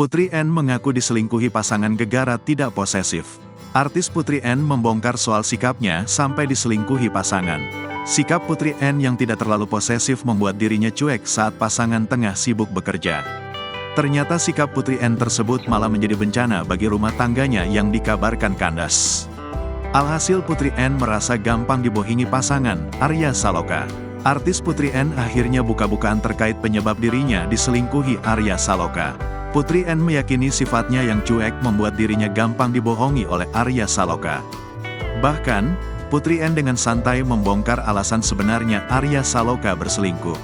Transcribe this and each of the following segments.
Putri N mengaku diselingkuhi pasangan gegara tidak posesif. Artis Putri N membongkar soal sikapnya sampai diselingkuhi pasangan. Sikap Putri N yang tidak terlalu posesif membuat dirinya cuek saat pasangan tengah sibuk bekerja. Ternyata sikap Putri N tersebut malah menjadi bencana bagi rumah tangganya yang dikabarkan kandas. Alhasil Putri N merasa gampang dibohongi pasangan, Arya Saloka. Artis Putri N akhirnya buka-bukaan terkait penyebab dirinya diselingkuhi Arya Saloka. Putri N meyakini sifatnya yang cuek membuat dirinya gampang dibohongi oleh Arya Saloka. Bahkan, Putri N dengan santai membongkar alasan sebenarnya Arya Saloka berselingkuh.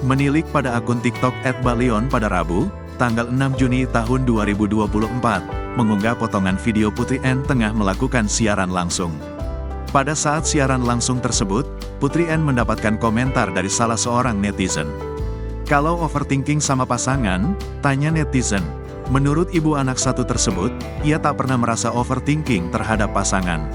Menilik pada akun TikTok @balion pada Rabu, tanggal 6 Juni tahun 2024, mengunggah potongan video Putri N tengah melakukan siaran langsung. Pada saat siaran langsung tersebut, Putri N mendapatkan komentar dari salah seorang netizen. Kalau overthinking sama pasangan, tanya netizen. Menurut ibu anak satu tersebut, ia tak pernah merasa overthinking terhadap pasangan.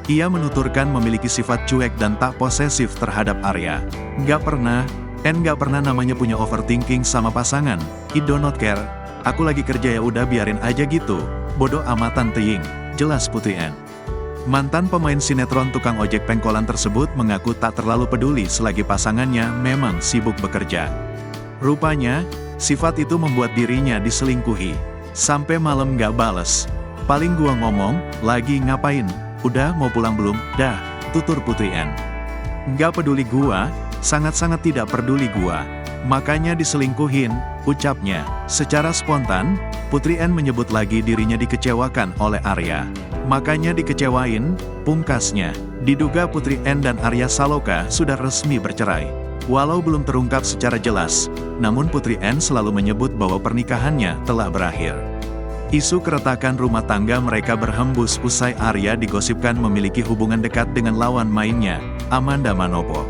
Ia menuturkan memiliki sifat cuek dan tak posesif terhadap Arya. Nggak pernah namanya punya overthinking sama pasangan. I do not care. Aku lagi kerja ya udah biarin aja gitu. Bodoh amatan teying, jelas Putri N. Mantan pemain sinetron tukang ojek pengkolan tersebut mengaku tak terlalu peduli selagi pasangannya memang sibuk bekerja. Rupanya, sifat itu membuat dirinya diselingkuhi. Sampai malam gak bales. Paling gua ngomong, lagi ngapain? Udah mau pulang belum? Dah, tutur Putri N. Gak peduli gua, sangat-sangat tidak peduli gua. Makanya diselingkuhin, ucapnya. Secara spontan, Putri N menyebut lagi dirinya dikecewakan oleh Arya. Makanya dikecewain, pungkasnya. Diduga Putri N dan Arya Saloka sudah resmi bercerai. Walau belum terungkap secara jelas, namun Putri N selalu menyebut bahwa pernikahannya telah berakhir. Isu keretakan rumah tangga mereka berhembus usai Arya digosipkan memiliki hubungan dekat dengan lawan mainnya, Amanda Manopo.